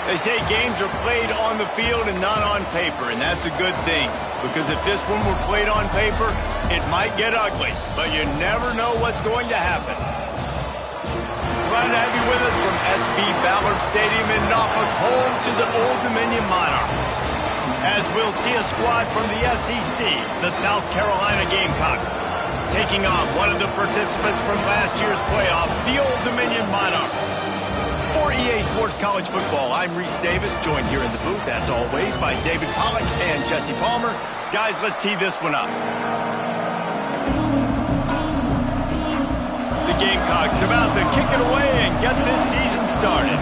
They say games are played on the field and not on paper, and that's a good thing. Because if this one were played on paper, it might get ugly. But you never know what's going to happen. Glad to have you with us from SB Ballard Stadium in Norfolk, home to the Old Dominion Monarchs. As we'll see a squad from the SEC, the South Carolina Gamecocks, taking on one of the participants from last year's playoff, the Old Dominion Monarchs. For EA Sports College Football, I'm Reese Davis, joined here in the booth, as always, by David Pollack and Jesse Palmer. Guys, let's tee this one up. The Gamecocks about to kick it away and get this season started.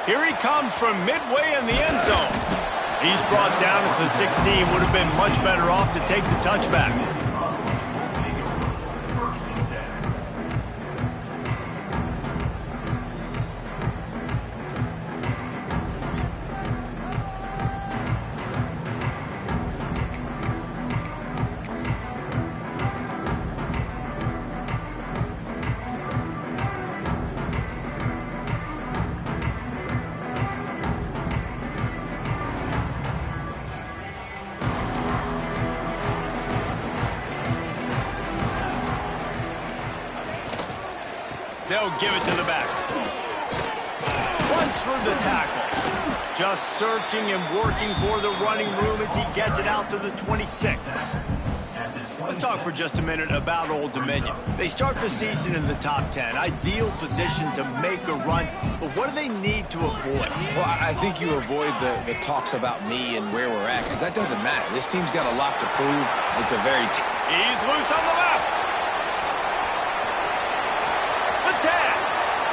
Here he comes from midway in the end zone. He's brought down at the 16, would have been much better off to take the touchback. They'll give it to the back. Runs through the tackle. Just searching and working for the running room as he gets it out to the 26. Let's talk for just a minute about Old Dominion. They start the season in the top 10. Ideal position to make a run. But what do they need to avoid? Well, I think you avoid the talks about me and where we're at, because that doesn't matter. This team's got a lot to prove. It's a very... He's loose on the left.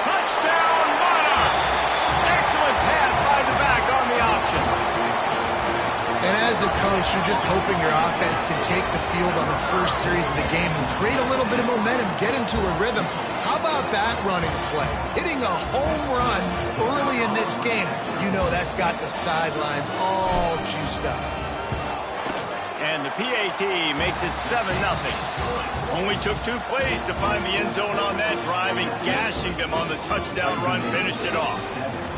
Touchdown, Monarchs! Excellent pass by the back on the option. And as a coach, you're just hoping your offense can take the field on the first series of the game and create a little bit of momentum, get into a rhythm. How about that running play? Hitting a home run early in this game. You know that's got the sidelines all juiced up. And the PAT makes it 7-0. Only took 2 plays to find the end zone on that drive, and gashing them on the touchdown run finished it off.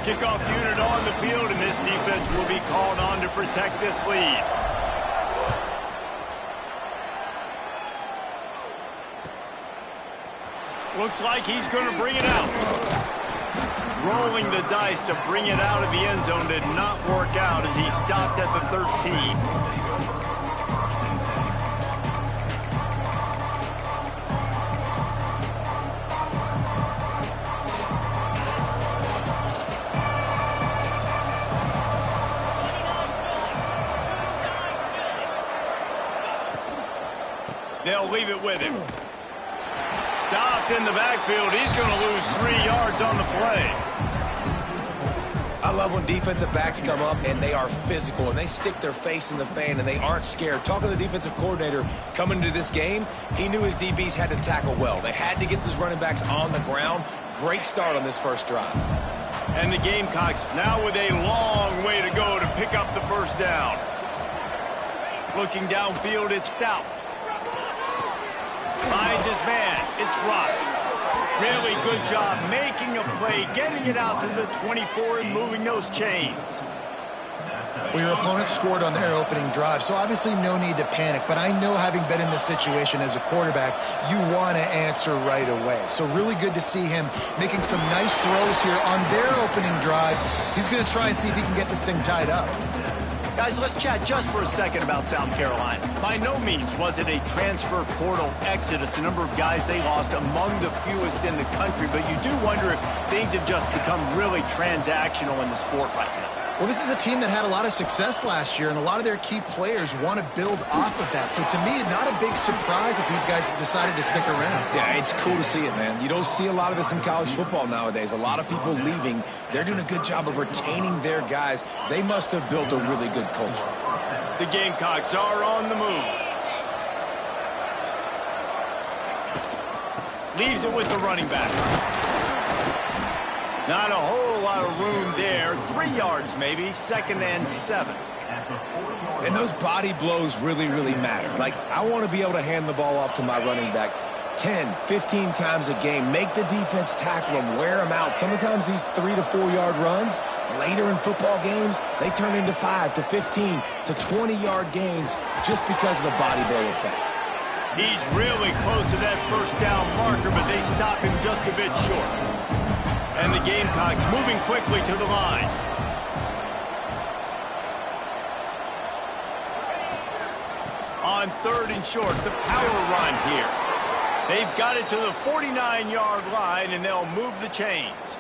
Kickoff unit on the field, and this defense will be called on to protect this lead. Looks like he's going to bring it out. Rolling the dice to bring it out of the end zone did not work out as he stopped at the 13. They'll leave it with him. Stopped in the backfield. He's going to lose 3 yards on the play. I love when defensive backs come up and they are physical and they stick their face in the fan and they aren't scared. Talking to the defensive coordinator coming into this game, he knew his DBs had to tackle well. They had to get these running backs on the ground. Great start on this first drive. And the Gamecocks now with a long way to go to pick up the first down. Looking downfield, it's Stout. Finds his man. It's Russ. Really good job making a play, getting it out to the 24 and moving those chains. Well, your opponent scored on their opening drive, so obviously no need to panic. But I know, having been in this situation as a quarterback, you want to answer right away. So really good to see him making some nice throws here on their opening drive. He's going to try and see if he can get this thing tied up. Guys, let's chat just for a second about South Carolina. By no means was it a transfer portal exodus, a number of guys they lost among the fewest in the country, but you do wonder if things have just become really transactional in the sport right now. Well, this is a team that had a lot of success last year, and a lot of their key players want to build off of that. So to me, not a big surprise that these guys decided to stick around. Yeah, it's cool to see it, man. You don't see a lot of this in college football nowadays. A lot of people leaving. They're doing a good job of retaining their guys. They must have built a really good culture. The Gamecocks are on the move. Leaves it with the running back. Not a whole lot of room there. 3 yards maybe. 2nd and 7. And those body blows really, really matter. Like, I want to be able to hand the ball off to my running back 10, 15 times a game. Make the defense tackle them, wear them out. Sometimes these 3 to 4 yard runs, later in football games, they turn into 5 to 15 to 20 yard gains just because of the body blow effect. He's really close to that first down marker, but they stop him just a bit short. And the Gamecocks moving quickly to the line. On 3rd and short, the power run here. They've got it to the 49-yard line, and they'll move the chains.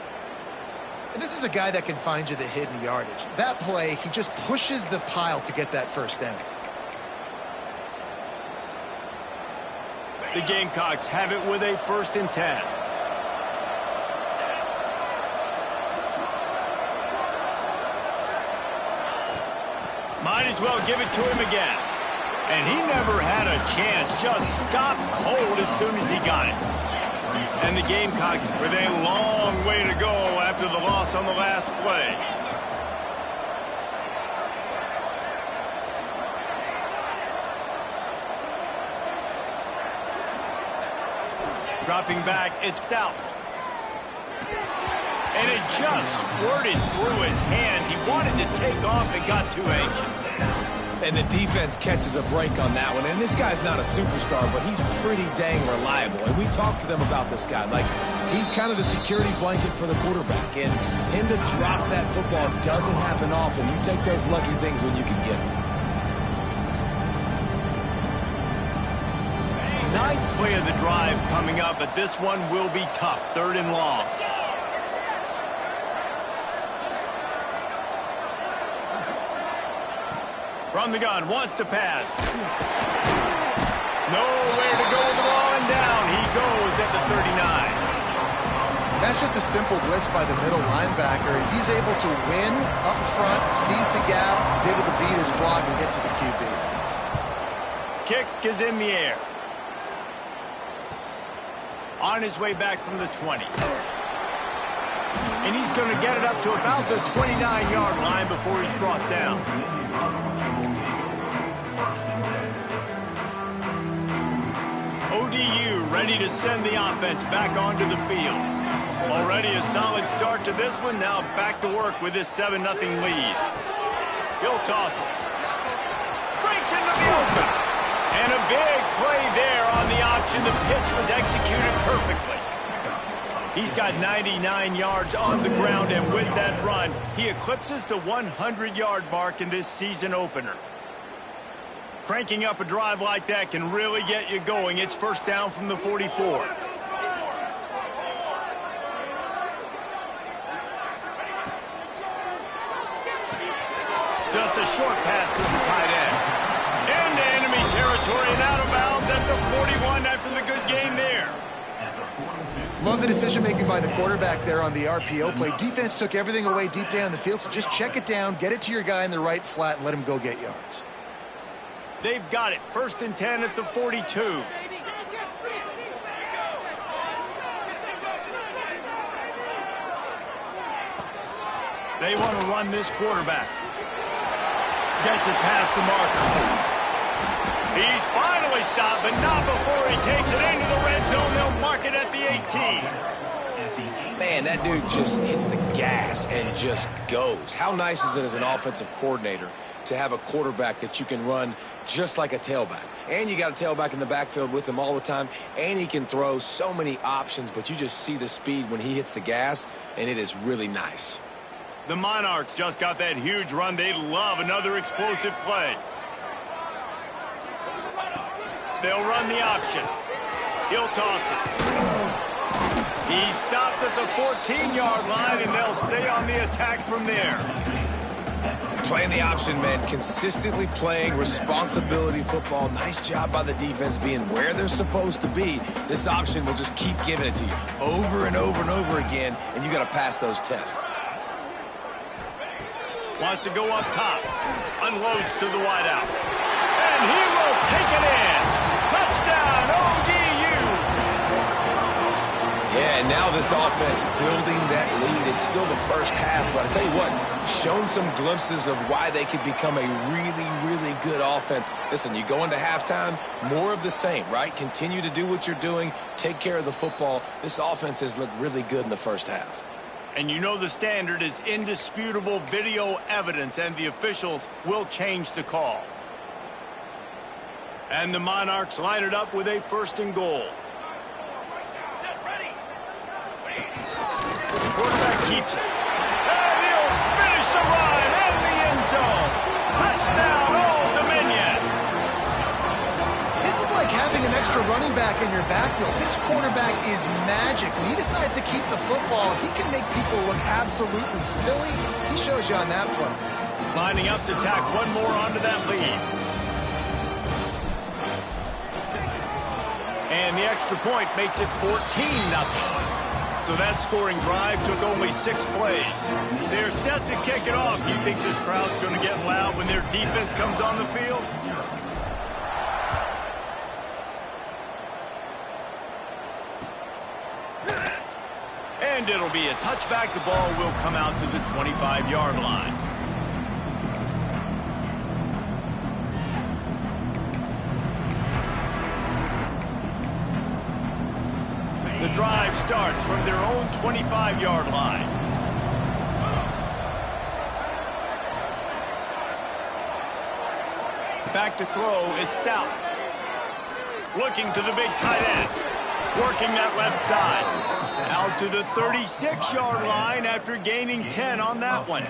And this is a guy that can find you the hidden yardage. That play, he just pushes the pile to get that first down. The Gamecocks have it with a 1st and 10. Might as well give it to him again. And he never had a chance. Just stopped cold as soon as he got it. And the Gamecocks with a long way to go after the loss on the last play. Dropping back, it's Stout. And it just squirted through his hands. He wanted to take off and got too anxious. And the defense catches a break on that one. And this guy's not a superstar, but he's pretty dang reliable. And we talked to them about this guy. Like, he's kind of the security blanket for the quarterback. And him to drop that football doesn't happen often. You take those lucky things when you can get them. 9th play of the drive coming up, but this one will be tough. 3rd and long. From the gun, wants to pass. Nowhere to go with the ball, and down he goes at the 39. That's just a simple blitz by the middle linebacker, and he's able to win up front, sees the gap, he's able to beat his block and get to the QB. Kick is in the air. On his way back from the 20. And he's going to get it up to about the 29-yard line before he's brought down. ODU ready to send the offense back onto the field. Already a solid start to this one. Now back to work with this 7-0 lead. He'll toss it. Breaks into the open. And a big play there on the option. The pitch was executed perfectly. He's got 99 yards on the ground, and with that run, he eclipses the 100-yard mark in this season opener. Cranking up a drive like that can really get you going. It's 1st down from the 44. Just a short pass to the tight end. Into enemy territory and out of bounds at the 41 after the good game there. Love the decision-making by the quarterback there on the RPO play. Defense took everything away deep down the field, so just check it down, get it to your guy in the right flat, and let him go get yards. They've got it. 1st and 10 at the 42. They want to run this quarterback. Gets it past the marker. He's finally stopped, but not before he takes it into the red zone. They'll mark it at the 18. Man, that dude just hits the gas and just goes. How nice is it as an offensive coordinator to have a quarterback that you can run just like a tailback? And you got a tailback in the backfield with him all the time, and he can throw so many options, but you just see the speed when he hits the gas, and it is really nice. The Monarchs just got that huge run. They love another explosive play. They'll run the option. He'll toss it. He stopped at the 14-yard line, and they'll stay on the attack from there. Playing the option, man. Consistently playing responsibility football. Nice job by the defense being where they're supposed to be. This option will just keep giving it to you over and over and over again, and you got to pass those tests. Wants to go up top. Unloads to the wideout. And he will take it in. Touchdown, ODU. Yeah, And now this offense building that lead. It's still the first half, but I tell you what, shown some glimpses of why they could become a really, really good offense. Listen, you go into halftime, more of the same, right? Continue to do what you're doing, take care of the football. This offense has looked really good in the first half. And you know the standard is indisputable video evidence, and the officials will change the call. And the Monarchs line it up with a 1st and goal. Quarterback keeps it. And he'll finish the run in the end zone. Touchdown, Old Dominion. This is like having an extra running back in your backfield. This quarterback is magic. When he decides to keep the football, he can make people look absolutely silly. He shows you on that play. Lining up to tack one more onto that lead. And the extra point makes it 14-0. So that scoring drive took only 6 plays. They're set to kick it off. Do you think this crowd's going to get loud when their defense comes on the field? And it'll be a touchback. The ball will come out to the 25-yard line. The drive starts from their own 25-yard line. Back to throw, it's Stout. Looking to the big tight end. Working that left side. Out to the 36-yard line after gaining 10 on that one.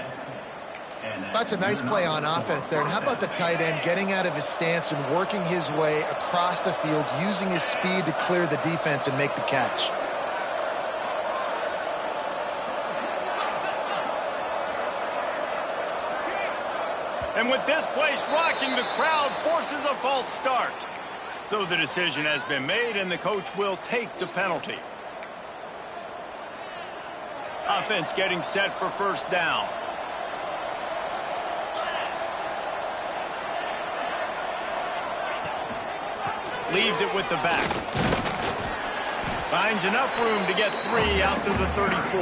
That's a nice play on offense there. And how about the tight end getting out of his stance and working his way across the field, using his speed to clear the defense and make the catch. And with this place rocking, the crowd forces a false start. So the decision has been made, and the coach will take the penalty. Offense getting set for 1st down. Leaves it with the back. Finds enough room to get 3 out to the 34.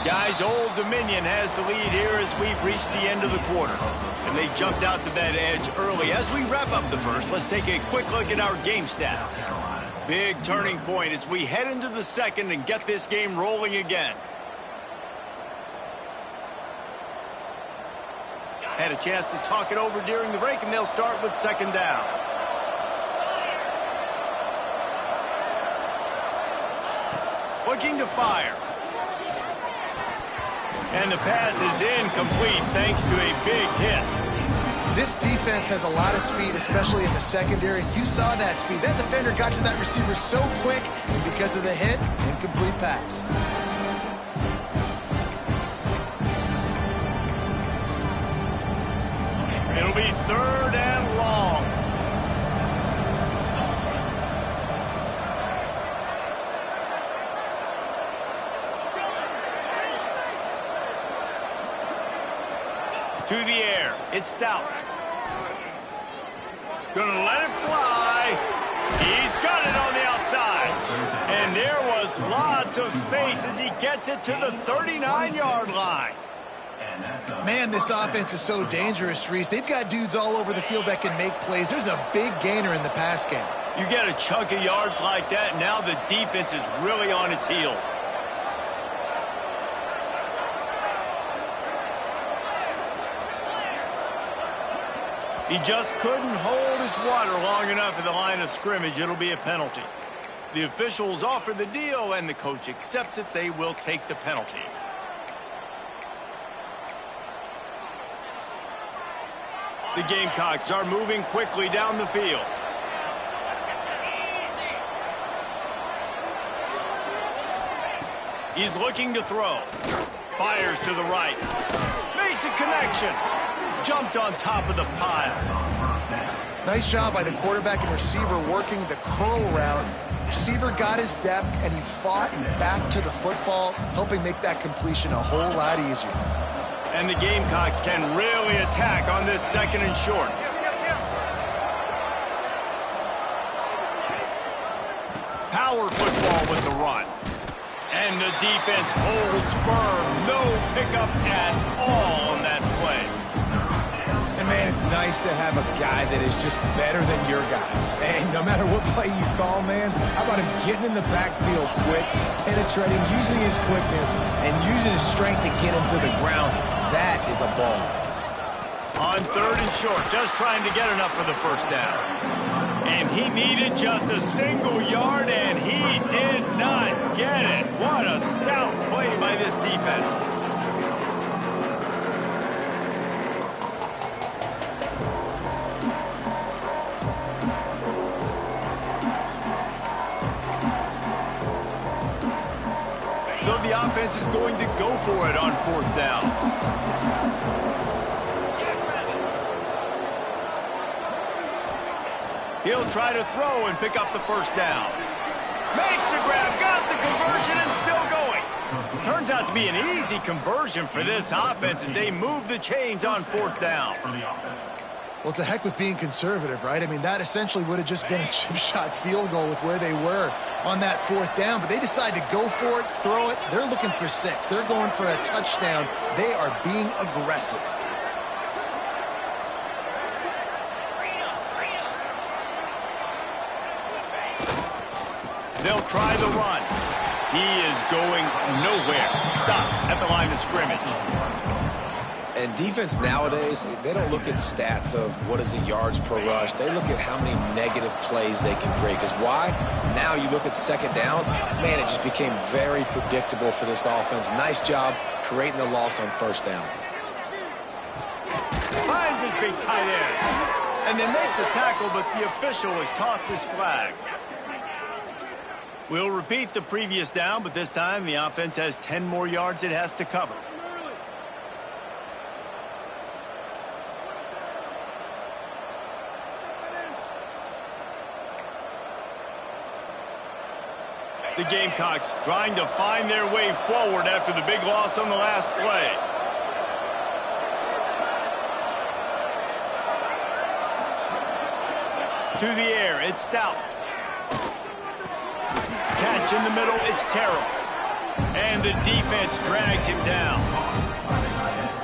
Guys, Old Dominion has the lead here as we've reached the end of the quarter. And they jumped out to that edge early. As we wrap up the first, let's take a quick look at our game stats. Big turning point as we head into the second and get this game rolling again. Had a chance to talk it over during the break, and they'll start with 2nd down. Looking to fire. And the pass is incomplete thanks to a big hit. This defense has a lot of speed, especially in the secondary. You saw that speed. That defender got to that receiver so quick, and because of the hit, incomplete pass. It'll be 3rd and long. To the air, it's Stout. Gonna let it fly. He's got it on the outside. And there was lots of space as he gets it to the 39-yard line. Man, this offense is so dangerous, Reese. They've got dudes all over the field that can make plays. There's a big gainer in the pass game. You get a chunk of yards like that, now the defense is really on its heels. He just couldn't hold his water long enough at the line of scrimmage. It'll be a penalty. The officials offer the deal, and the coach accepts it. They will take the penalty. The Gamecocks are moving quickly down the field. He's looking to throw. Fires to the right. Makes a connection. Jumped on top of the pile. Nice job by the quarterback and receiver working the curl route. Receiver got his depth, and he fought back to the football, helping make that completion a whole lot easier. And the Gamecocks can really attack on this 2nd and short. Power football with the run. And the defense holds firm. No pickup at all on that play. And, man, it's nice to have a guy that is just better than your guys. And no matter what play you call, man, how about him getting in the backfield quick, penetrating, using his quickness, and using his strength to get him to the ground. That is a ball. On 3rd and short, just trying to get enough for the 1st down. And he needed just a single yard, and he did not get it. What a stout play by this defense. So the offense is going to go for it on 4th down. He'll try to throw and pick up the 1st down. Makes the grab, got the conversion, and still going. Turns out to be an easy conversion for this offense as they move the chains on 4th down. Well, to heck with being conservative, right? I mean, that essentially would have just been a chip shot field goal with where they were on that 4th down. But they decide to go for it, throw it. They're looking for 6. They're going for a touchdown. They are being aggressive. They'll try the run. He is going nowhere. Stop at the line of scrimmage. And defense nowadays, they don't look at stats of what is the yards per rush. They look at how many negative plays they can create. Because why? Now you look at 2nd down, man, it just became very predictable for this offense. Nice job creating the loss on 1st down. Finds his big tight end. And they make the tackle, but the official has tossed his flag. We'll repeat the previous down, but this time the offense has 10 more yards it has to cover. The Gamecocks trying to find their way forward after the big loss on the last play. To the air, it's Stout. Catch in the middle, it's Terrell. And the defense drags him down.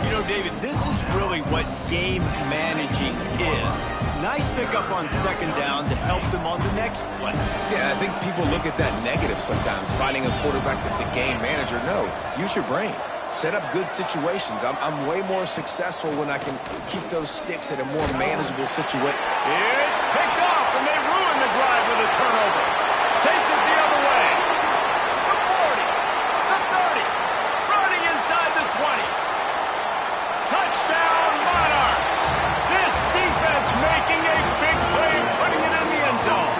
You know, David, this is really what game managing is. Nice pickup on 2nd down to help them on the next play. Yeah, I think people look at that negative sometimes, finding a quarterback that's a game manager. No, use your brain. Set up good situations. I'm way more successful when I can keep those sticks at a more manageable situation. It's picked off, and they ruin the drive with a turnover. Takes it the other way. The 40, the 30, running inside the 20. Touchdown, Monarchs. This defense making a big play, putting it in the end zone.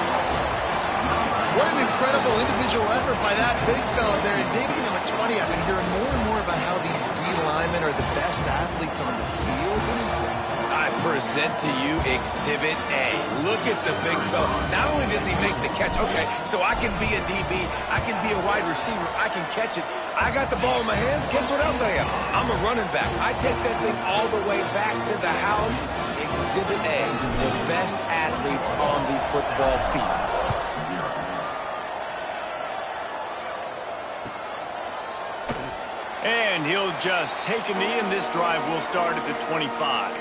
What an incredible individual effort by that big fella there. And David, you know, it's funny, I've been hearing more and more about how these D linemen are the best athletes on the field. What do you think? I present to you Exhibit A. Look at the big fella. Not only does he make the catch, okay, so I can be a DB, I can be a wide receiver, I can catch it. I got the ball in my hands. Guess what else I am? I'm a running back. I take that thing all the way back to the house. Exhibit A, the best athletes on the football field. And he'll just take a knee, and this drive will start at the 25.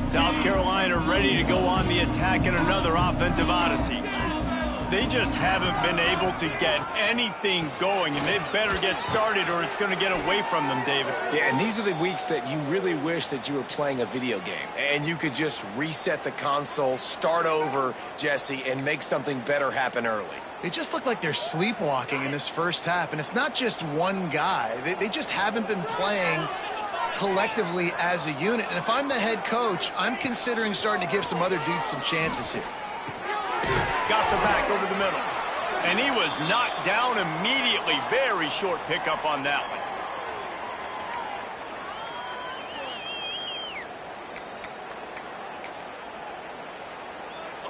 South Carolina ready to go on the attack in another offensive odyssey. They just haven't been able to get anything going, and they better get started or it's going to get away from them, David. Yeah, and these are the weeks that you really wish that you were playing a video game and you could just reset the console, start over, Jesse, and make something better happen early. They just look like they're sleepwalking in this first half, and it's not just one guy. They just haven't been playing collectively as a unit. And if I'm the head coach, I'm considering starting to give some other dudes some chances here. Got the back over the middle. And he was knocked down immediately. Very short pickup on that one.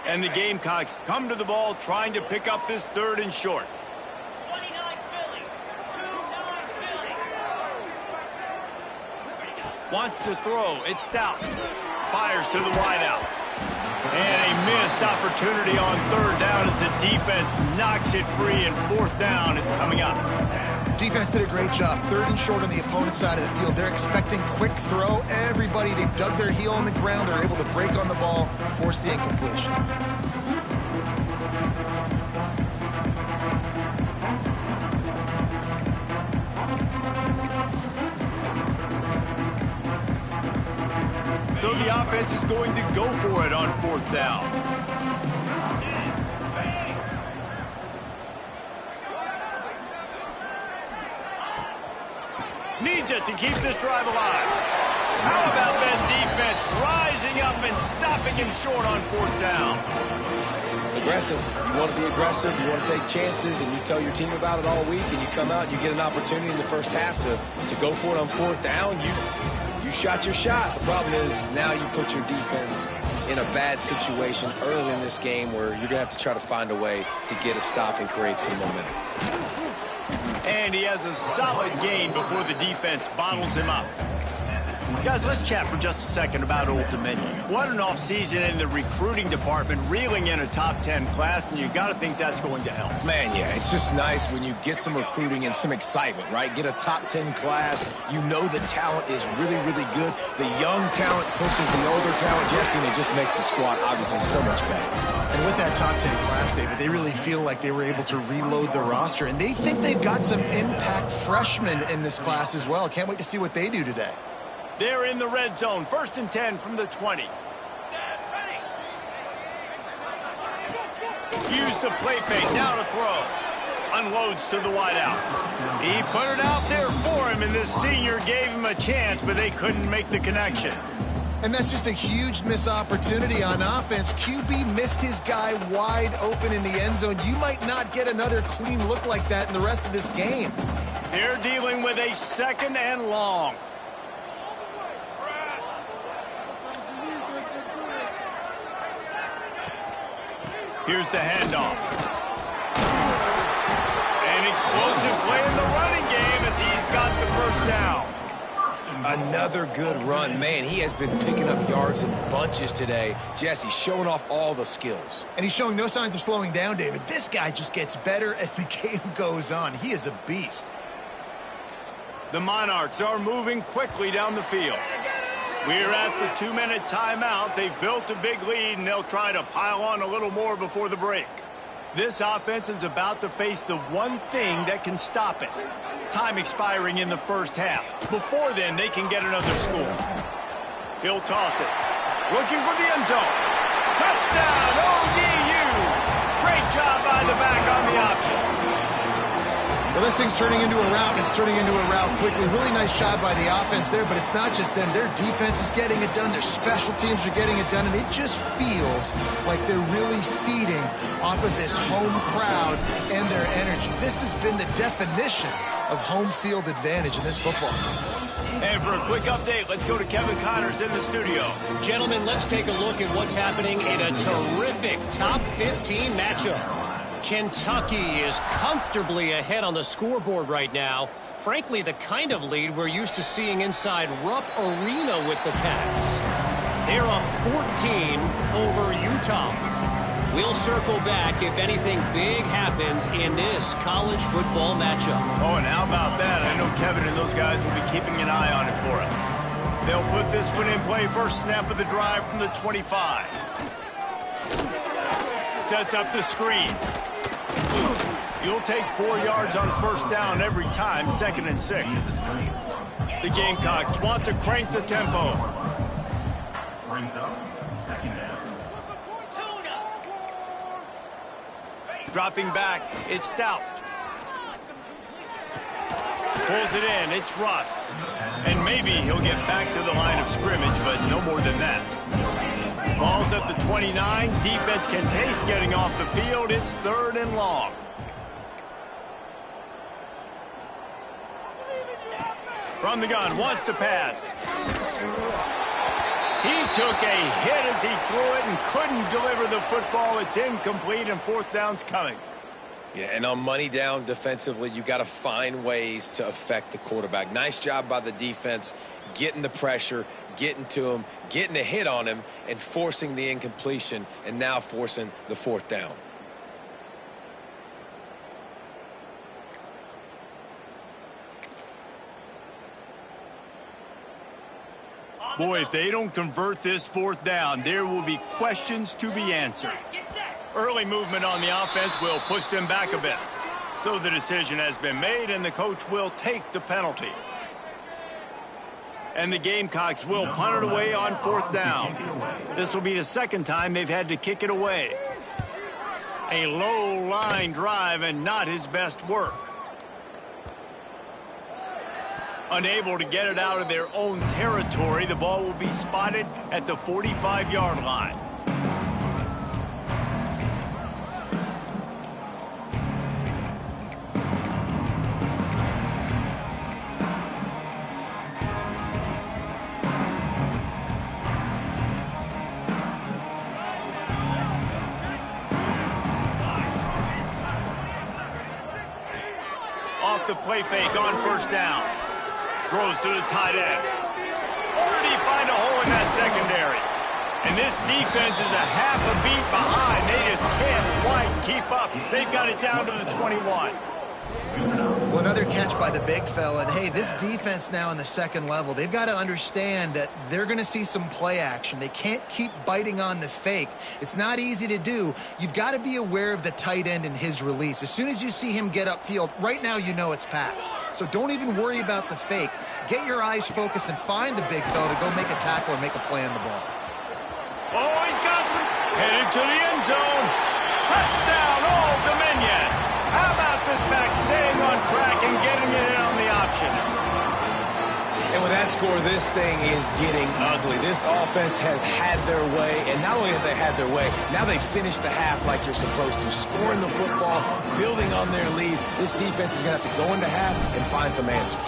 And the Gamecocks come to the ball trying to pick up this third and short. 29 Philly. 2-9 Philly. Wants to throw. It's Stout. Fires to the wideout. And a missed opportunity on third down as the defense knocks it free, and fourth down is coming up. Defense did a great job. Third and short on the opponent's side of the field. They're expecting quick throw. Everybody, they dug their heel on the ground. They're able to break on the ball, force the incompletion. So the offense is going to go for it on fourth down. Needs it to keep this drive alive. How about that defense rising up and stopping him short on fourth down? Aggressive. You want to be aggressive. You want to take chances, and you tell your team about it all week, and you come out and you get an opportunity in the first half to go for it on fourth down. You shot your shot. The problem is now you put your defense in a bad situation early in this game where you're going to have to try to find a way to get a stop and create some momentum. And he has a solid gain before the defense bottles him up. Guys, let's chat for just a second about Old Dominion. What an offseason in the recruiting department, reeling in a top 10 class, and you got to think that's going to help. Man, yeah, it's just nice when you get some recruiting and some excitement, right? Get a top 10 class. You know the talent is really, really good. The young talent pushes the older talent, Jesse, and it just makes the squad obviously so much better. And with that top 10 class, David, they really feel like they were able to reload the roster, and they think they've got some impact freshmen in this class as well. Can't wait to see what they do today. They're in the red zone. 1st and 10 from the 20. Use the play fake. Now to throw. Unloads to the wideout. He put it out there for him, and this senior gave him a chance, but they couldn't make the connection. And that's just a huge missed opportunity on offense. QB missed his guy wide open in the end zone. You might not get another clean look like that in the rest of this game. They're dealing with a 2nd and long. Here's the handoff. An explosive play in the running game as he's got the first down. Another good run. Man, he has been picking up yards in bunches today. Jesse showing off all the skills. And he's showing no signs of slowing down, David. This guy just gets better as the game goes on. He is a beast. The Monarchs are moving quickly down the field. We're at the 2-minute timeout. They've built a big lead, and they'll try to pile on a little more before the break. This offense is about to face the one thing that can stop it. Time expiring in the first half. Before then, they can get another score. He'll toss it. Looking for the end zone. Touchdown, ODU! Great job by the back on the option. Well, this thing's turning into a rout, and it's turning into a rout quickly. Really nice job by the offense there, but it's not just them. Their defense is getting it done. Their special teams are getting it done, and it just feels like they're really feeding off of this home crowd and their energy. This has been the definition of home field advantage in this football game. And for a quick update, let's go to Kevin Connors in the studio. Gentlemen, let's take a look at what's happening in a terrific top 15 matchup. Kentucky is comfortably ahead on the scoreboard right now. Frankly, the kind of lead we're used to seeing inside Rupp Arena with the Cats. They're up 14 over Utah. We'll circle back if anything big happens in this college football matchup. Oh, and how about that? I know Kevin and those guys will be keeping an eye on it for us. They'll put this one in play. First snap of the drive from the 25. Sets up the screen. You'll take 4 yards on first down every time, 2nd and 6. The Gamecocks want to crank the tempo. Brings up 2nd down. Dropping back, it's Stout. Pulls it in, it's Russ. And maybe he'll get back to the line of scrimmage, but no more than that. Ball's at the 29. Defense can taste getting off the field. It's 3rd and long. From the gun, wants to pass. He took a hit as he threw it and couldn't deliver the football. It's incomplete, and fourth down's coming. Yeah, and on money down defensively, you got to find ways to affect the quarterback. Nice job by the defense, getting the pressure, getting to him, getting a hit on him, and forcing the incompletion, and now forcing the fourth down. Boy, if they don't convert this fourth down, there will be questions to be answered. Early movement on the offense will push them back a bit. So the decision has been made, and the coach will take the penalty. And the Gamecocks will punt it away on fourth down. This will be the second time they've had to kick it away. A low line drive and not his best work. Unable to get it out of their own territory, the ball will be spotted at the 45-yard line. Off the play fake on first down. Throws to the tight end. Where did he find a hole in that secondary? And this defense is a half a beat behind. They just can't quite keep up. They've got it down to the 21. Well, another catch by the big fella. And, hey, this defense now in the second level, they've got to understand that they're going to see some play action. They can't keep biting on the fake. It's not easy to do. You've got to be aware of the tight end and his release. As soon as you see him get upfield, right now you know it's pass. So don't even worry about the fake. Get your eyes focused and find the big fella to go make a tackle or make a play on the ball. Oh, he's got some. Headed to the end zone. Touchdown, Old Dominion. How about this back staying on track and getting it in on the option? And with that score, this thing is getting ugly. This offense has had their way, and not only have they had their way, now they finished the half like you're supposed to, scoring the football, building on their lead. This defense is going to have to go into half and find some answers.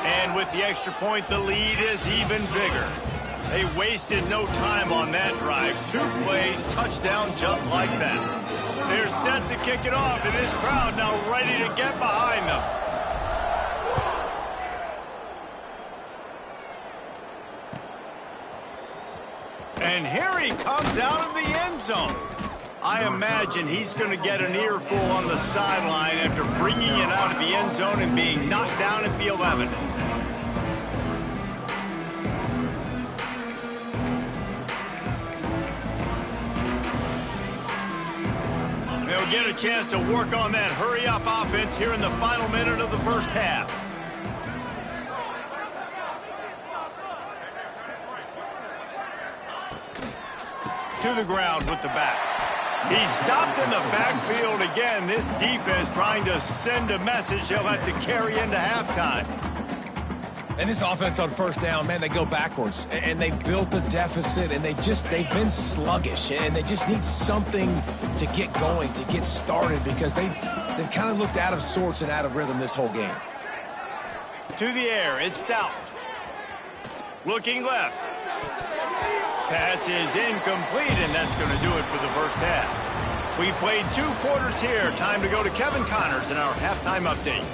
And with the extra point, the lead is even bigger. They wasted no time on that drive. 2 plays, touchdown just like that. They're set to kick it off, and this crowd now ready to get behind them. And here he comes out of the end zone. I imagine he's going to get an earful on the sideline after bringing it out of the end zone and being knocked down at the 11. They'll get a chance to work on that hurry-up offense here in the final minute of the first half. To the ground with the back. He's stopped in the backfield again. This defense trying to send a message they'll have to carry into halftime. And this offense on first down, man, they go backwards. And they built a deficit, and they've been sluggish. And they just need something to get going, to get started, because they've kind of looked out of sorts and out of rhythm this whole game. To the air, it's Stout. Looking left. Pass is incomplete, and that's going to do it for the first half. We've played 2 quarters here. Time to go to Kevin Connors in our halftime update.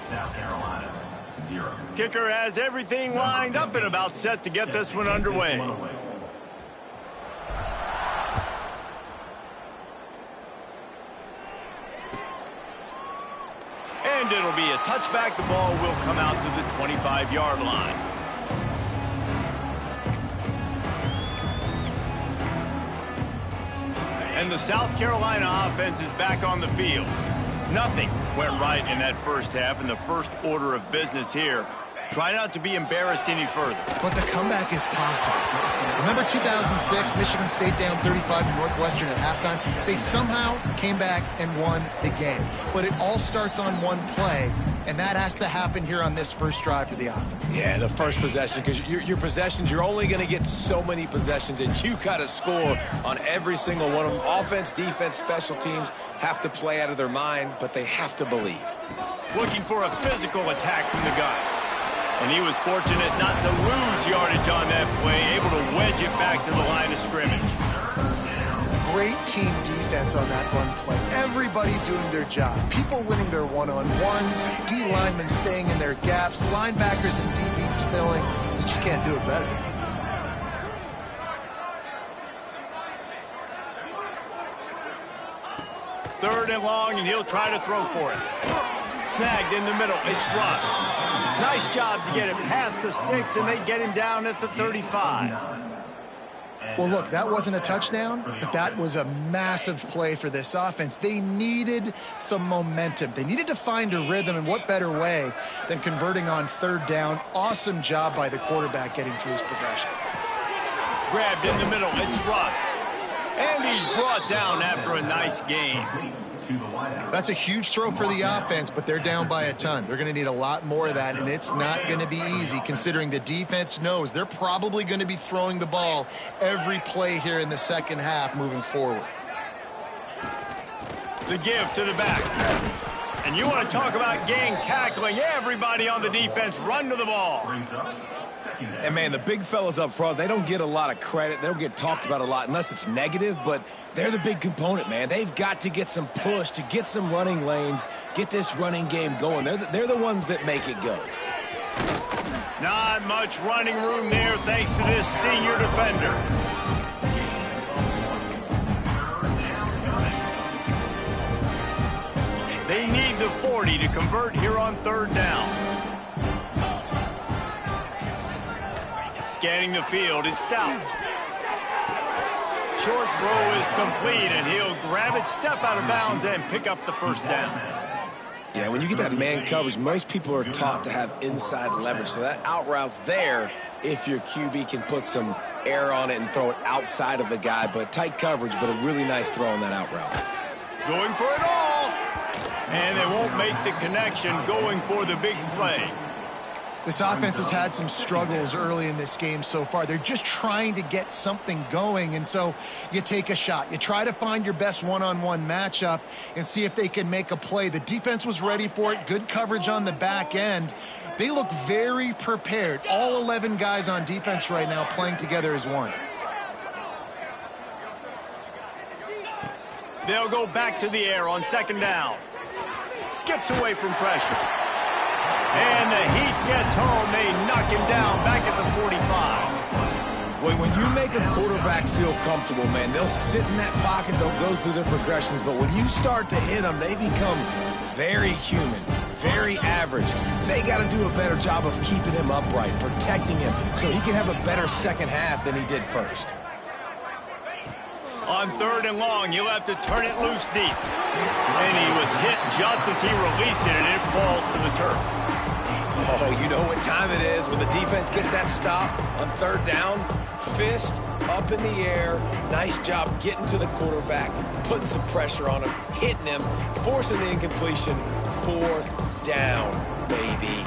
South Carolina, 0. Kicker has everything lined up and about set to get this one underway. And it'll be a touchback. The ball will come out to the 25-yard line. And the South Carolina offense is back on the field. Nothing went right in that first half, and the first order of business here. Try not to be embarrassed any further. But the comeback is possible. Remember 2006, Michigan State down 35 to Northwestern at halftime? They somehow came back and won the game. But it all starts on one play, and that has to happen here on this first drive for the offense. Yeah, the first possession, because your possessions, you're only going to get so many possessions, and you got to score on every single one of them. Offense, defense, special teams have to play out of their mind, but they have to believe. Looking for a physical attack from the gun. And he was fortunate not to lose yardage on that play, able to wedge it back to the line of scrimmage. Great team defense on that run play. Everybody doing their job. People winning their one-on-ones, D linemen staying in their gaps, linebackers and DBs filling. You just can't do it better. Third and long, and he'll try to throw for it. Snagged in the middle. It's Russ. Nice job to get it past the sticks, and they get him down at the 35. Well, look, that wasn't a touchdown, but that was a massive play for this offense. They needed some momentum. They needed to find a rhythm, and what better way than converting on third down. Awesome job by the quarterback getting through his progression. Grabbed in the middle. It's Russ. And he's brought down after a nice game. That's a huge throw for the offense, but they're down by a ton. They're going to need a lot more of that, and it's not going to be easy considering the defense knows they're probably going to be throwing the ball every play here in the second half moving forward. The give to the back. And you want to talk about gang tackling. Everybody on the defense run to the ball. And, man, the big fellas up front, they don't get a lot of credit. They don't get talked about a lot unless it's negative, but they're the big component, man. They've got to get some push, to get some running lanes, get this running game going. They're the ones that make it go. Not much running room there thanks to this senior defender. They need the 40 to convert here on third down. Scanning the field, it's Stout. Short throw is complete, and he'll grab it, step out of bounds, and pick up the first down. Yeah, when you get that man coverage, most people are taught to have inside leverage. So that out route's there if your QB can put some air on it and throw it outside of the guy. But tight coverage, but a really nice throw on that out route. Going for it all. And they won't make the connection, going for the big play. This offense has had some struggles early in this game so far. They're just trying to get something going, and so you take a shot. You try to find your best one-on-one matchup and see if they can make a play. The defense was ready for it. Good coverage on the back end. They look very prepared. All 11 guys on defense right now playing together as one. They'll go back to the air on second down. Skips away from pressure. And the heat gets home. They knock him down back at the 45. When you make a quarterback feel comfortable, man, they'll sit in that pocket, they'll go through their progressions, but when you start to hit them, they become very human, very average. They got to do a better job of keeping him upright, protecting him, so he can have a better second half than he did first. On third and long, he'll have to turn it loose deep. And he was hit just as he released it, and it falls to the turf. Oh, you know what time it is when the defense gets that stop on third down. Fist up in the air. Nice job getting to the quarterback, putting some pressure on him, hitting him, forcing the incompletion. Fourth down, baby.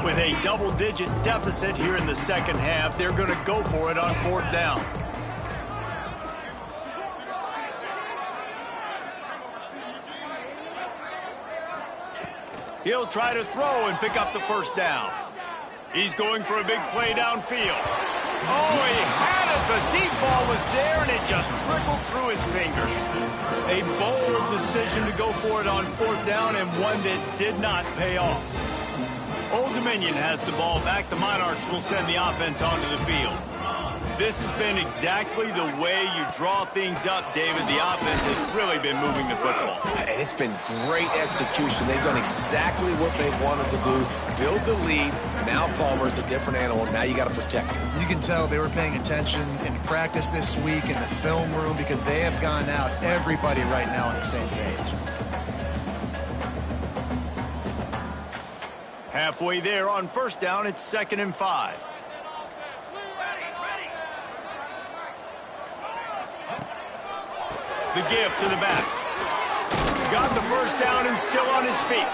With a double-digit deficit here in the second half, they're going to go for it on fourth down. He'll try to throw and pick up the first down. He's going for a big play downfield. Oh, he had it. The deep ball was there, and it just trickled through his fingers. A bold decision to go for it on fourth down, and one that did not pay off. Old Dominion has the ball back. The Monarchs will send the offense onto the field. This has been exactly the way you draw things up, David. The offense has really been moving the football. And it's been great execution. They've done exactly what they wanted to do. Build the lead. Now Palmer's a different animal. Now you got to protect him. You can tell they were paying attention in practice this week in the film room because they have gone out, everybody right now on the same page. Halfway there on first down, it's 2nd and 5. The give to the back. Got the first down and still on his feet.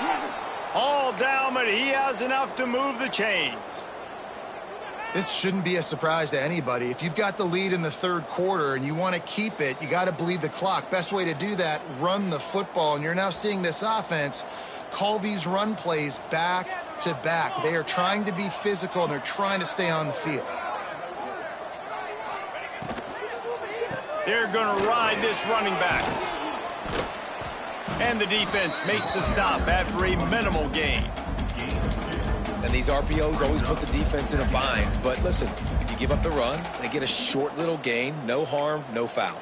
All down, but he has enough to move the chains. This shouldn't be a surprise to anybody. If you've got the lead in the third quarter and you want to keep it, you got to bleed the clock. Best way to do that, run the football. And you're now seeing this offense call these run plays back to back. They are trying to be physical, and they're trying to stay on the field. They're going to ride this running back. And the defense makes the stop after a minimal gain. And these RPOs always put the defense in a bind. But listen, you give up the run, they get a short little gain, no harm, no foul.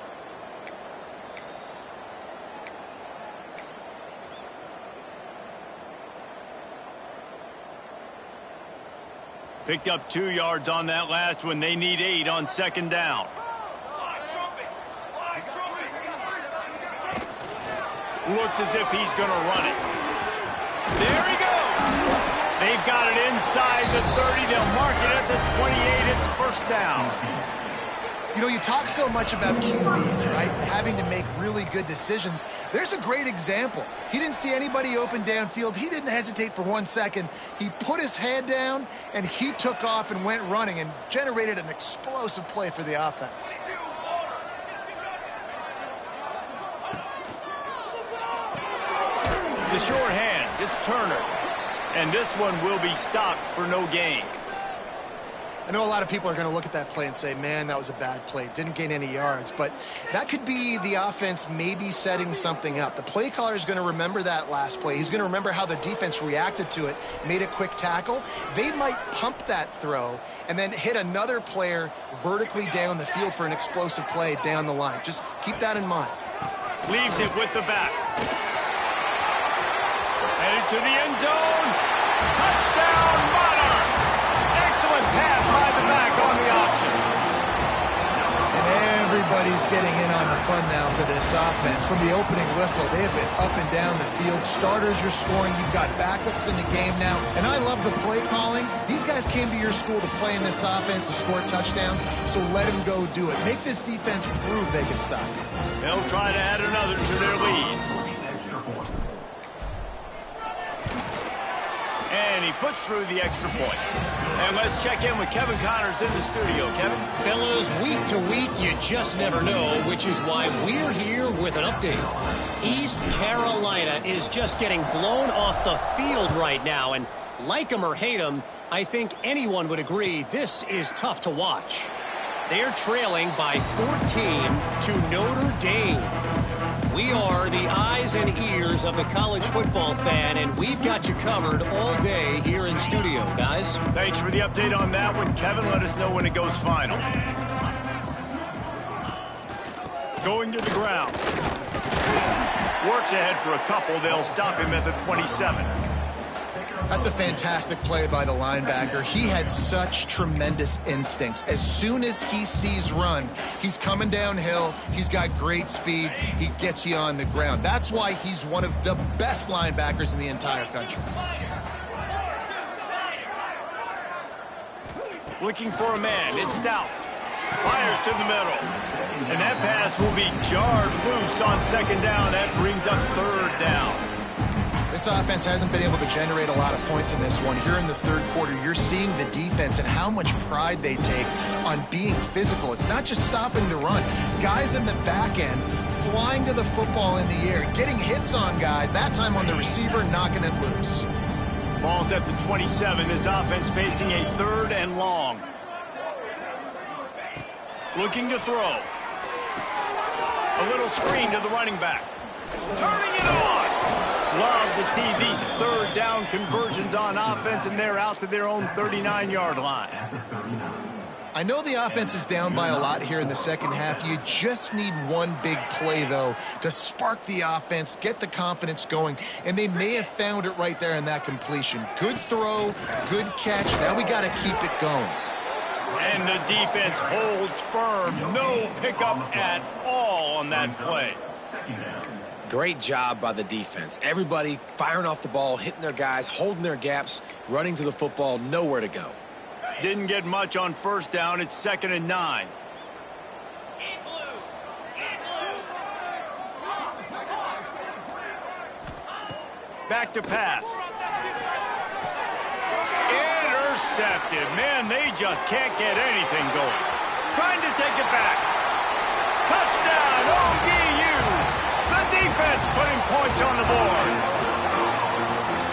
Picked up 2 yards on that last one. They need 8 on second down. Looks as if he's going to run it. There he goes. They've got it inside the 30. They'll mark it at the 28. It's first down. You know, you talk so much about QBs, right? Having to make really good decisions. There's a great example. He didn't see anybody open downfield. He didn't hesitate for 1 second. He put his head down, and he took off and went running and generated an explosive play for the offense. The short hands, it's Turner. And this one will be stopped for no gain. I know a lot of people are going to look at that play and say, man, that was a bad play. Didn't gain any yards. But that could be the offense maybe setting something up. The play caller is going to remember that last play. He's going to remember how the defense reacted to it, made a quick tackle. They might pump that throw and then hit another player vertically down the field for an explosive play down the line. Just keep that in mind. Leaves it with the back. Headed to the end zone. Touchdown, Monarchs! Excellent pass by the back on the option. And everybody's getting in on the fun now for this offense. From the opening whistle, they have been up and down the field. Starters are scoring. You've got backups in the game now. And I love the play calling. These guys came to your school to play in this offense to score touchdowns, so let them go do it. Make this defense prove they can stop you. They'll try to add another to their lead. And he puts through the extra point. And let's check in with Kevin Connors in the studio. Kevin? Fellas, week to week, you just never know, which is why we're here with an update. East Carolina is just getting blown off the field right now. And like them or hate them, I think anyone would agree this is tough to watch. They're trailing by 14 to Notre Dame. We are the eyes and ears of the college football fan, and we've got you covered all day here in studio, guys. Thanks for the update on that one, Kevin. Let us know when it goes final. Going to the ground. Works ahead for a couple. They'll stop him at the 27. That's a fantastic play by the linebacker. He has such tremendous instincts. As soon as he sees run, he's coming downhill. He's got great speed. He gets you on the ground. That's why he's one of the best linebackers in the entire country. Looking for a man. It's Stout. Fires to the middle. And that pass will be jarred loose on second down. That brings up third down. This offense hasn't been able to generate a lot of points in this one. Here in the third quarter, you're seeing the defense and how much pride they take on being physical. It's not just stopping to run. Guys in the back end flying to the football in the air, getting hits on guys, that time on the receiver, knocking it loose. Ball's at the 27. This offense facing a third and long. Looking to throw. A little screen to the running back. Turning it on. Love to see these third down conversions on offense, and they're out to their own 39-yard line. I know the offense is down by a lot here in the second half. You just need one big play, though, to spark the offense, get the confidence going, and they may have found it right there in that completion. Good throw, good catch. Now we got to keep it going. And the defense holds firm. No pickup at all on that play. Great job by the defense. Everybody firing off the ball, hitting their guys, holding their gaps, running to the football, nowhere to go. Didn't get much on first down. It's 2nd and 9. Back to pass. intercepted. Man, they just can't get anything going. Trying to take it back. Touchdown, ODU. The defense putting points on the board.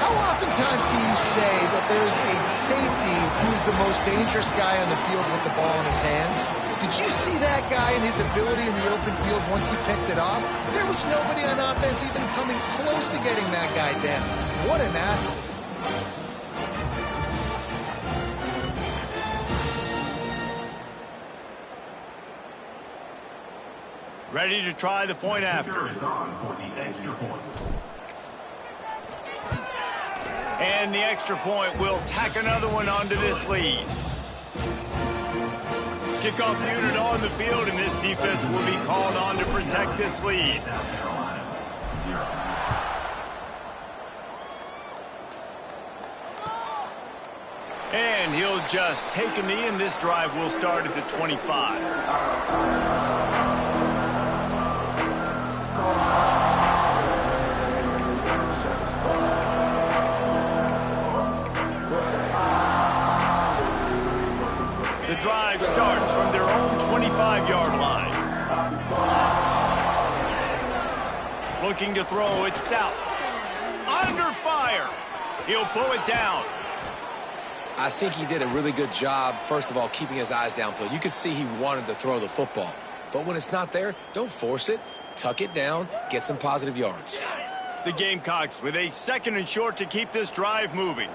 How oftentimes can you say that there's a safety who's the most dangerous guy on the field with the ball in his hands? Did you see that guy and his ability in the open field once he picked it off? There was nobody on offense even coming close to getting that guy down. What an athlete. Ready to try the point after. Is on for the extra point. And the extra point will tack another one onto this lead. Kickoff unit on the field, and this defense will be called on to protect this lead. South Carolina, 0. And he'll just take a knee, and this drive will start at the 25. The drive starts from their own 25-yard line. Looking to throw, it's Stout. Under fire. He'll pull it down. I think he did a really good job, first of all, keeping his eyes downfield. You could see he wanted to throw the football. But when it's not there, don't force it. Tuck it down, get some positive yards. The Gamecocks with a 2nd and short to keep this drive moving.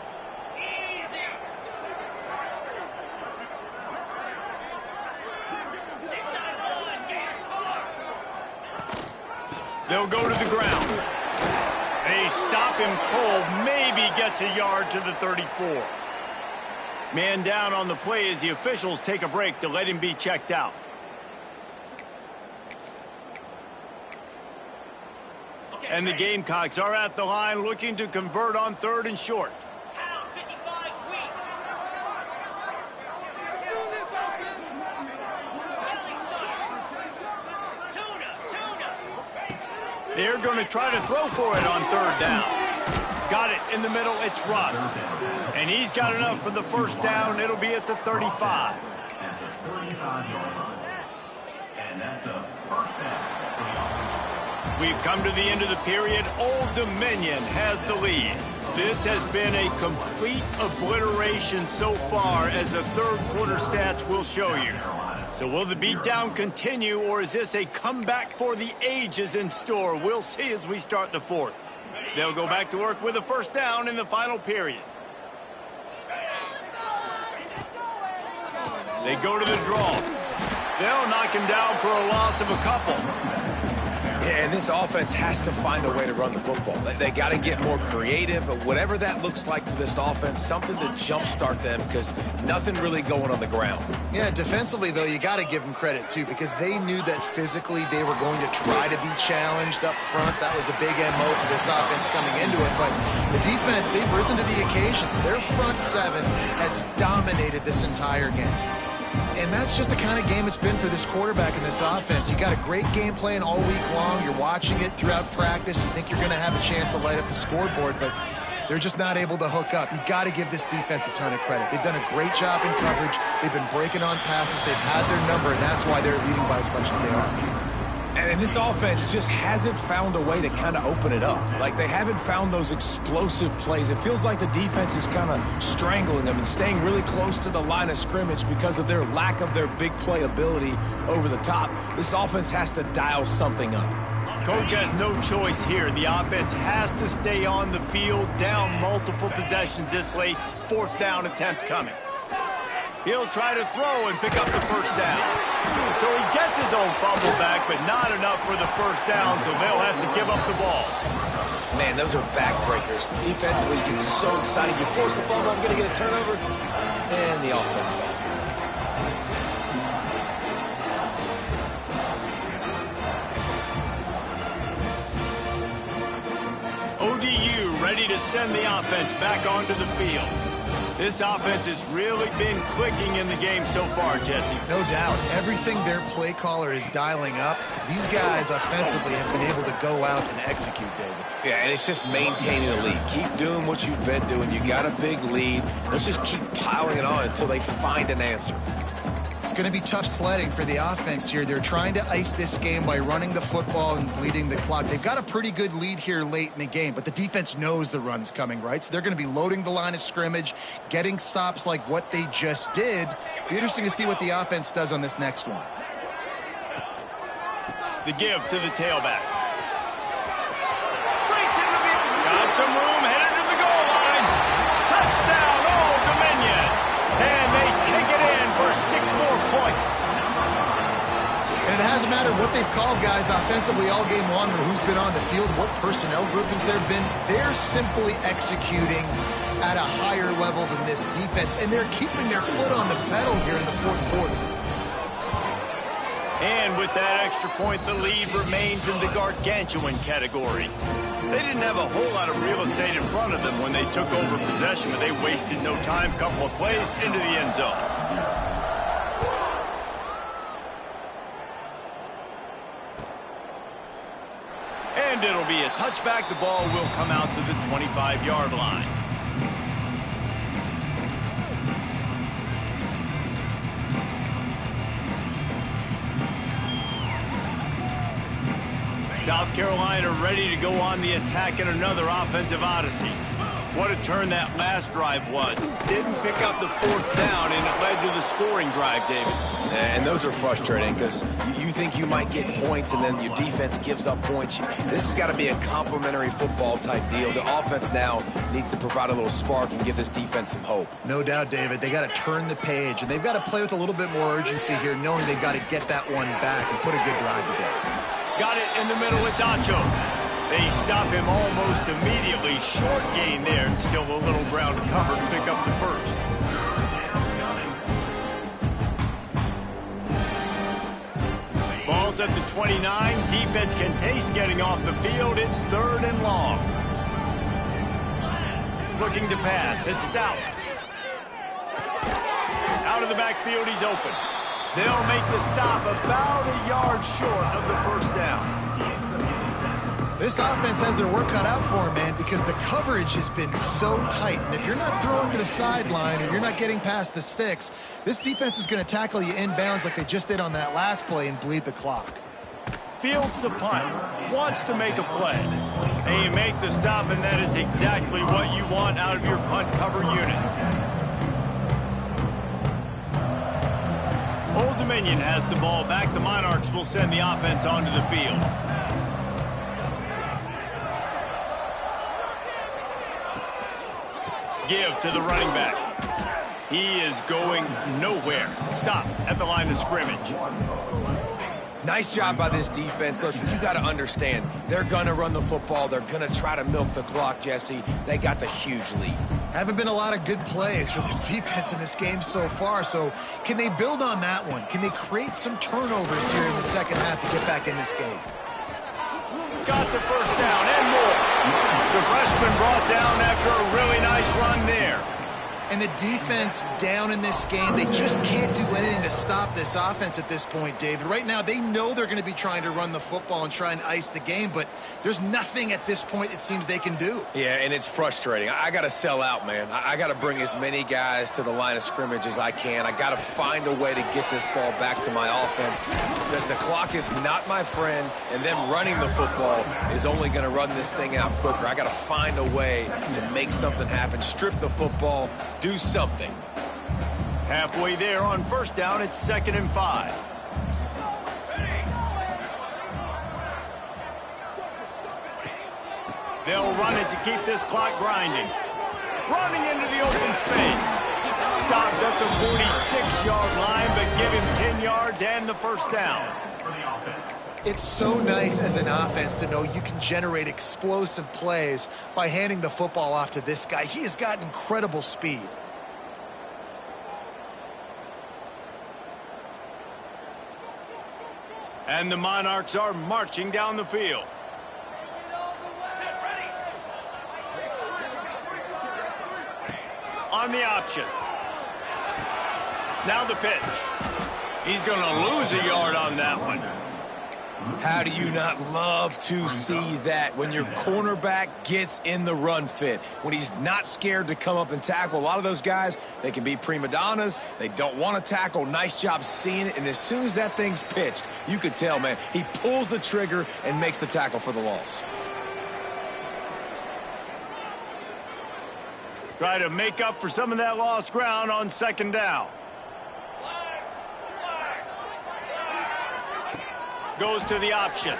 They'll go to the ground. They stop him cold, maybe gets a yard to the 34. Man down on the play as the officials take a break to let him be checked out. And the Gamecocks are at the line looking to convert on 3rd and short. They're going to try to throw for it on 3rd down. Got it in the middle. It's Russ. And he's got enough for the 1st down. It'll be at the 35. At the 35-yard line. And that's a 1st down. We've come to the end of the period. Old Dominion has the lead. This has been a complete obliteration so far, as the 3rd quarter stats will show you. So will the beatdown continue, or is this a comeback for the ages in store? We'll see as we start the 4th. They'll go back to work with a 1st down in the final period. They go to the draw. They'll knock him down for a loss of a couple. Yeah, and this offense has to find a way to run the football. They got to get more creative, but whatever that looks like for this offense, something to jumpstart them, because nothing really going on the ground. Yeah, defensively, though, you got to give them credit, too, because they knew that physically they were going to try to be challenged up front. That was a big MO for this offense coming into it. But the defense, they've risen to the occasion. Their front 7 has dominated this entire game. And that's just the kind of game it's been for this quarterback in this offense. You got a great game plan all week long. You're watching it throughout practice. You think you're going to have a chance to light up the scoreboard, but they're just not able to hook up. You got to give this defense a ton of credit. They've done a great job in coverage. They've been breaking on passes. They've had their number, and that's why they're leading by as much as they are. And this offense just hasn't found a way to kind of open it up. Like, they haven't found those explosive plays. It feels like the defense is kind of strangling them and staying really close to the line of scrimmage because of their lack of their big play ability over the top. This offense has to dial something up. Coach has no choice here. The offense has to stay on the field, down multiple possessions this late. 4th down attempt coming. He'll try to throw and pick up the 1st down. So he gets his own fumble back, but not enough for the 1st down, so they'll have to give up the ball. Man, those are backbreakers. Defensively, you get so excited. You force the fumble, I'm going to get a turnover, and the offense falls down. ODU ready to send the offense back onto the field. This offense has really been clicking in the game so far, Jesse. No doubt. Everything their play caller is dialing up, these guys offensively have been able to go out and execute, David. Yeah, and it's just maintaining the lead. Keep doing what you've been doing. You got a big lead. Let's just keep piling it on until they find an answer. It's going to be tough sledding for the offense here. They're trying to ice this game by running the football and bleeding the clock. They've got a pretty good lead here late in the game, but the defense knows the run's coming, right? So they're going to be loading the line of scrimmage, getting stops like what they just did. Be interesting to see what the offense does on this next one. The give to the tailback. Breaks into the... Got some room, headed to the goal line. Touchdown, Old Dominion. And they take it in for 6 more points. And it hasn't mattered what they've called, guys, offensively all game long, or who's been on the field, what personnel groupings there have been. They're simply executing at a higher level than this defense, and they're keeping their foot on the pedal here in the fourth quarter. And with that extra point, the lead remains in the gargantuan category. They didn't have a whole lot of real estate in front of them when they took over possession, but they wasted no time. Couple of plays into the end zone. And it'll be a touchback. The ball will come out to the 25-yard line. South Carolina ready to go on the attack in another offensive odyssey. What a turn that last drive was. Didn't pick up the 4th down, and it led to the scoring drive, David. And those are frustrating because you think you might get points and then your defense gives up points. This has got to be a complementary football type deal. The offense now needs to provide a little spark and give this defense some hope. No doubt, David. They got to turn the page, and they've got to play with a little bit more urgency here, knowing they've got to get that one back and put a good drive together. Got it in the middle, it's Acho. They stop him almost immediately. Short gain there, and still a little ground to cover to pick up the first. Ball's at the 29. Defense can taste getting off the field. It's 3rd and long. Looking to pass. It's Stout. Out of the backfield, he's open. They'll make the stop about a yard short of the first down. This offense has their work cut out for them, man, because the coverage has been so tight. And if you're not throwing to the sideline or you're not getting past the sticks, this defense is going to tackle you inbounds like they just did on that last play and bleed the clock. Fields the punt. Wants to make a play. And you make the stop, and that is exactly what you want out of your punt cover unit. Old Dominion has the ball back. The Monarchs will send the offense onto the field. Give to the running back. He is going nowhere. Stop at the line of scrimmage. Nice job by this defense. Listen, you got to understand, they're going to run the football. They're going to try to milk the clock, Jesse. They got the huge lead. Haven't been a lot of good plays for this defense in this game so far, so can they build on that one? Can they create some turnovers here in the second half to get back in this game? Got the first down and more. The freshman brought down after a really nice run there. And the defense down in this game, they just can't do anything to stop this offense at this point, David. Right now, they know they're going to be trying to run the football and try and ice the game, but there's nothing at this point it seems they can do. Yeah, and it's frustrating. I got to sell out, man. I got to bring as many guys to the line of scrimmage as I can. I got to find a way to get this ball back to my offense. The clock is not my friend, and them running the football is only going to run this thing out quicker. I got to find a way to make something happen, strip the football, do something. Halfway there on first down, it's 2nd and 5. They'll run it to keep this clock grinding. Running into the open space. Stopped at the 46-yard line, but give him 10 yards and the first down. It's so nice as an offense to know you can generate explosive plays by handing the football off to this guy. He has got incredible speed. And the Monarchs are marching down the field. on the option. Now the pitch. He's going to lose a yard on that one. How do you not love to see that when your cornerback gets in the run fit, when he's not scared to come up and tackle? A lot of those guys, they can be prima donnas. They don't want to tackle. Nice job seeing it. And as soon as that thing's pitched, you could tell, man, he pulls the trigger and makes the tackle for the loss. Try to make up for some of that lost ground on second down. Goes to the option.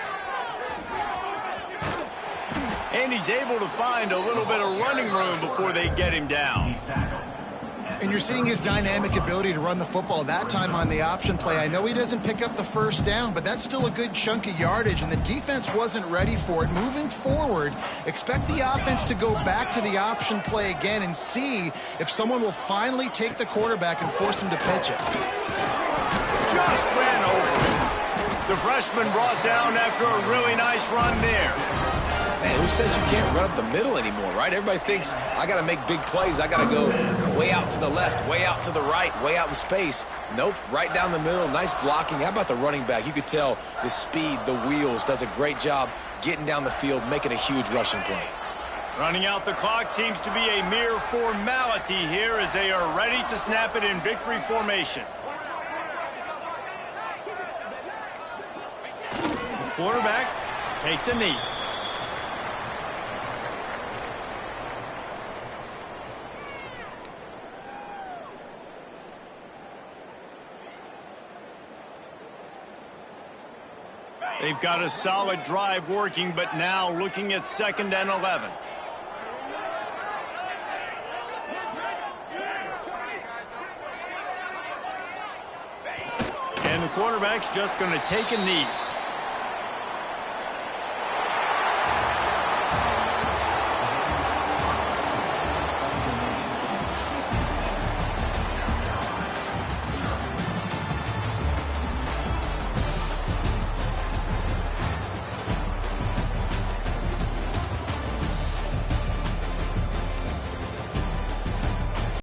And he's able to find a little bit of running room before they get him down. And you're seeing his dynamic ability to run the football that time on the option play. I know he doesn't pick up the first down, but that's still a good chunk of yardage, and the defense wasn't ready for it. Moving forward, expect the offense to go back to the option play again and see if someone will finally take the quarterback and force him to pitch it. Just ran over him. The freshman brought down after a really nice run there. Man, who says you can't run up the middle anymore, right? Everybody thinks, I got to make big plays. I got to go way out to the left, way out to the right, way out in space. Nope, right down the middle, nice blocking. How about the running back? You could tell the speed, the wheels, does a great job getting down the field, making a huge rushing play. Running out the clock seems to be a mere formality here as they are ready to snap it in victory formation. The quarterback takes a knee. They've got a solid drive working, but now looking at 2nd and 11. And the quarterback's just going to take a knee.